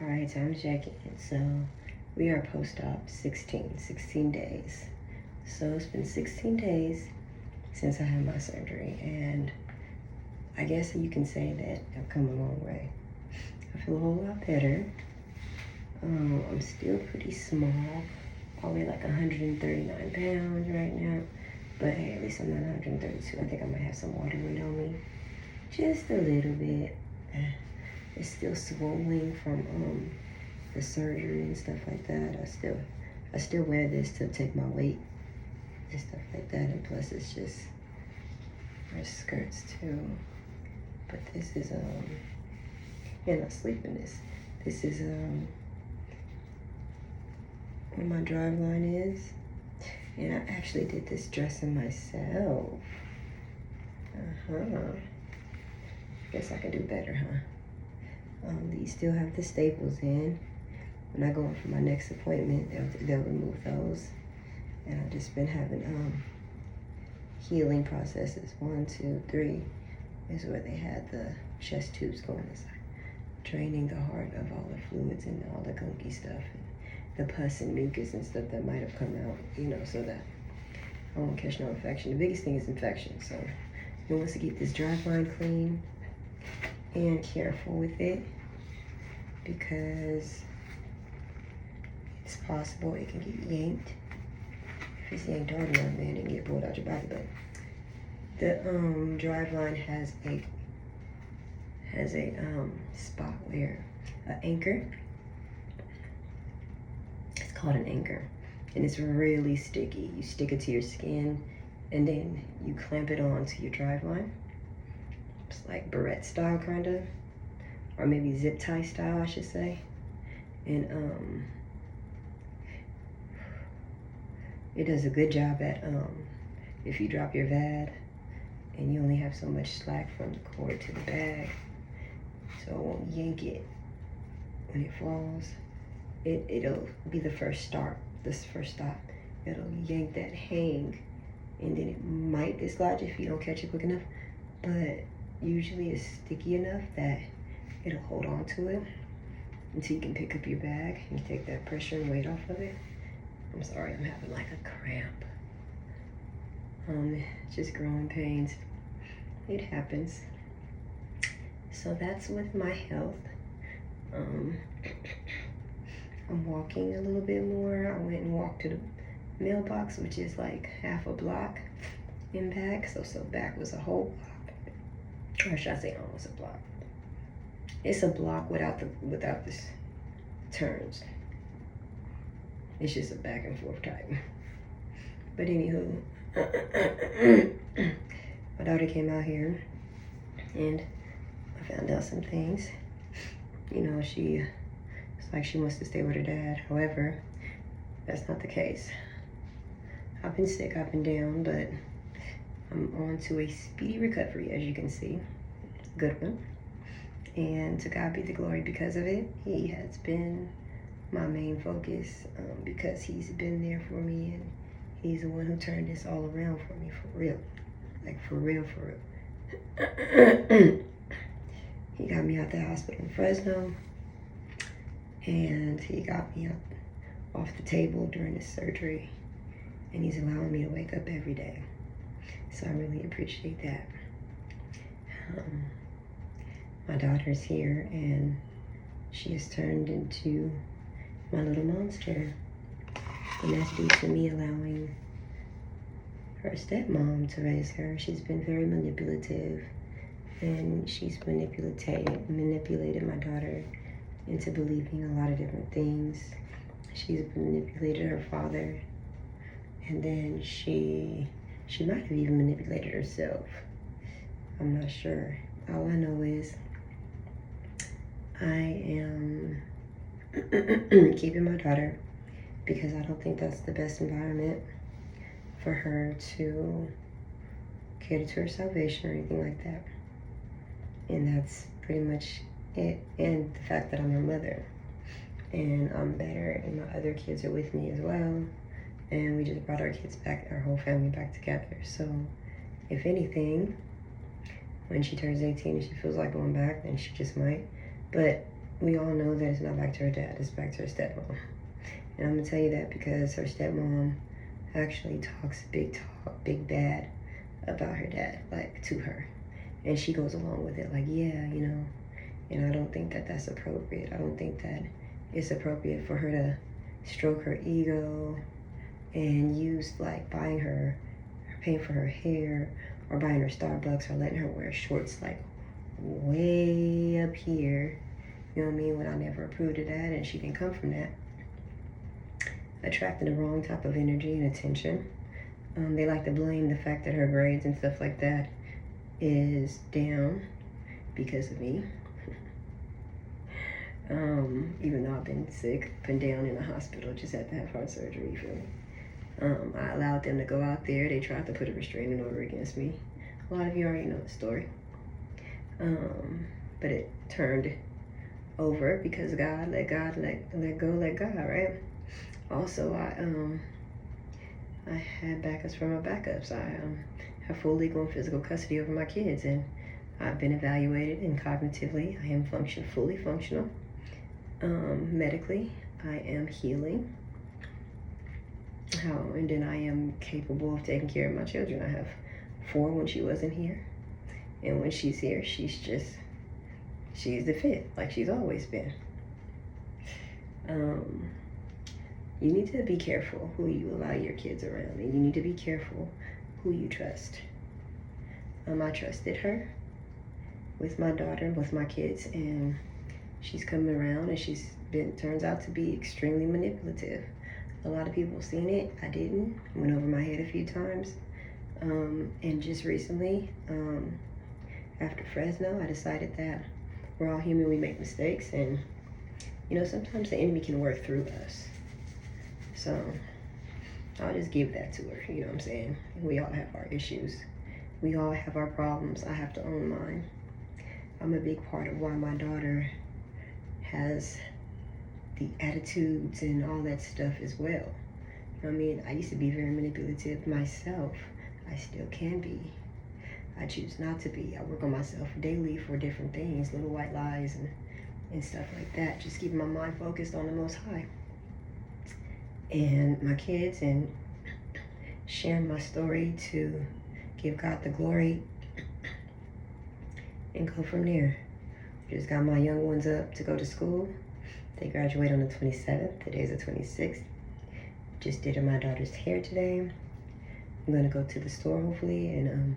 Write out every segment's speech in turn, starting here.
All right, so I'm checking it. So we are post-op 16 days. So it's been 16 days since I had my surgery, and I guess you can say that I've come a long way. I feel a whole lot better. I'm still pretty small. I weigh like 139 pounds right now, but hey, at least I'm not 132. I think I might have some water weight on me, just a little bit. It's still swollen from the surgery and stuff like that. I still wear this to take my weight and stuff like that, and plus it's just my skirts too. But this is and I sleep in this. This is where my drive line is, and I actually did this dressing myself. Guess I can do better, huh? These still have the staples in. When I go in for my next appointment, they'll remove those. And I've just been having healing processes. 1, 2, 3 is where they had the chest tubes going inside, draining the heart of all the fluids and all the gunky stuff, and the pus and mucus and stuff that might have come out, so that I won't catch no infection. The biggest thing is infection, so you want to keep this drive line clean and careful with it, because it's possible it can get yanked. If it's yanked hard enough, man, it can get pulled out your body. But the drive line has a spot where an anchor. It's called an anchor, and it's really sticky. You stick it to your skin, and then you clamp it onto your drive line. It's like barrette style, kind of, or maybe zip tie style, I should say. And it does a good job at if you drop your vad and you only have so much slack from the cord to the bag, so it won't yank it when it falls. It'll be the first stop. It'll yank that hang, and then it might dislodge if you don't catch it quick enough, but usually it's sticky enough that it'll hold on to it until you can pick up your bag and take that pressure and weight off of it. I'm sorry, I'm having like a cramp. Just growing pains. It happens. So that's with my health. I'm walking a little bit more. I went and walked to the mailbox, which is like half a block in back. So back was a whole block. Or should I say almost a block? It's a block without the turns. It's just a back and forth type. But anywho, my daughter came out here and I found out some things. It's like she wants to stay with her dad. However, that's not the case. I've been sick, I've been down, but I'm on to a speedy recovery, as you can see. Good one. And to God be the glory because of it. He has been my main focus, because he's been there for me, and he's the one who turned this all around for me, for real. Like for real. He got me out the hospital in Fresno, and he got me up off the table during the surgery, and he's allowing me to wake up every day. So I really appreciate that. My daughter's here, and she has turned into my little monster, and that's due to me allowing her stepmom to raise her. She's been very manipulative, and she's manipulated my daughter into believing a lot of different things. She's manipulated her father, and then she might have even manipulated herself. I'm not sure. All I know is I am keeping my daughter, because I don't think that's the best environment for her to cater to her salvation or anything like that. And that's pretty much it. And the fact that I'm her mother, and I'm better, and my other kids are with me as well, and we just brought our kids back, our whole family back together. So if anything, when she turns 18 and she feels like going back, then she just might. But we all know that it's not back to her dad, it's back to her stepmom. And I'm gonna tell you that because her stepmom actually talks big bad about her dad, like to her. And she goes along with it like, yeah, you know. And I don't think that that's appropriate. I don't think that it's appropriate for her to stroke her ego and use like buying her, paying for her hair, or buying her Starbucks, or letting her wear shorts like way up here. You know what I mean? When I never approved of that, and she didn't come from that. Attracting the wrong type of energy and attention. They like to blame the fact that her grades and stuff like that is down because of me. Even though I've been sick, been down in the hospital, just had to have heart surgery, you feel me? I allowed them to go out there. They tried to put a restraining order against me. A lot of you already know the story. But it turned over because God let go, let God, right? Also, I had backups for my backups. I have full legal and physical custody over my kids, and I've been evaluated, and cognitively I am fully functional. Medically, I am healing. And then I am capable of taking care of my children. I have 4 when she wasn't here, and when she's here, she's the 5th, like she's always been. You need to be careful who you allow your kids around, and you need to be careful who you trust. I trusted her with my daughter, with my kids, and she's coming around, and turns out to be extremely manipulative. A lot of people have seen it. I didn't. Went over my head a few times. And just recently, after Fresno, I decided that we're all human, we make mistakes, and you know, sometimes the enemy can work through us. So I'll just give that to her, you know what I'm saying? We all have our issues. We all have our problems. I have to own mine. I'm a big part of why my daughter has the attitudes and all that stuff as well. You know what I mean? I used to be very manipulative myself. I still can be. I choose not to be. I work on myself daily for different things, little white lies and stuff like that. Just keeping my mind focused on the Most High. And my kids, and sharing my story to give God the glory and go from there. Just got my young ones up to go to school. They graduate on the 27th. Today's the 26th. Just did my daughter's hair today. I'm gonna go to the store hopefully and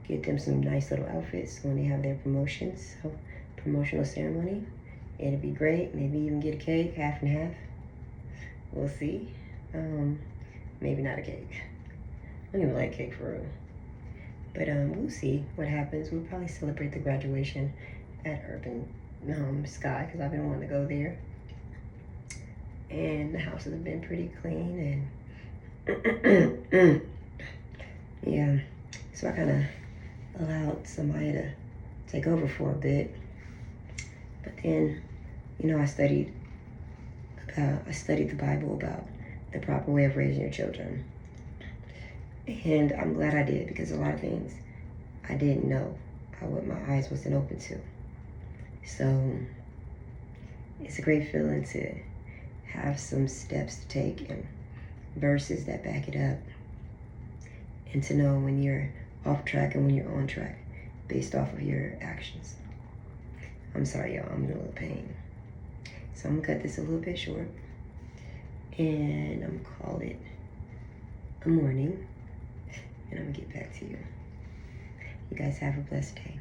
get them some nice little outfits when they have their promotions. So promotional ceremony. It'll be great. Maybe even get a cake, half and half. We'll see. Maybe not a cake. I don't even like cake for real. But we'll see what happens. We'll probably celebrate the graduation at Urban Sky, because I've been wanting to go there. And the house has been pretty clean, and yeah. So I kind of allowed somebody to take over for a bit. But then, you know, I studied the Bible about the proper way of raising your children. And I'm glad I did, because a lot of things I didn't know, what my eyes wasn't open to. So it's a great feeling to have some steps to take and verses that back it up, and to know when you're off track and when you're on track based off of your actions. I'm sorry, y'all, I'm in a little pain. So I'm gonna cut this a little bit short, and I'm gonna call it a morning, and I'm gonna get back to you. You guys have a blessed day.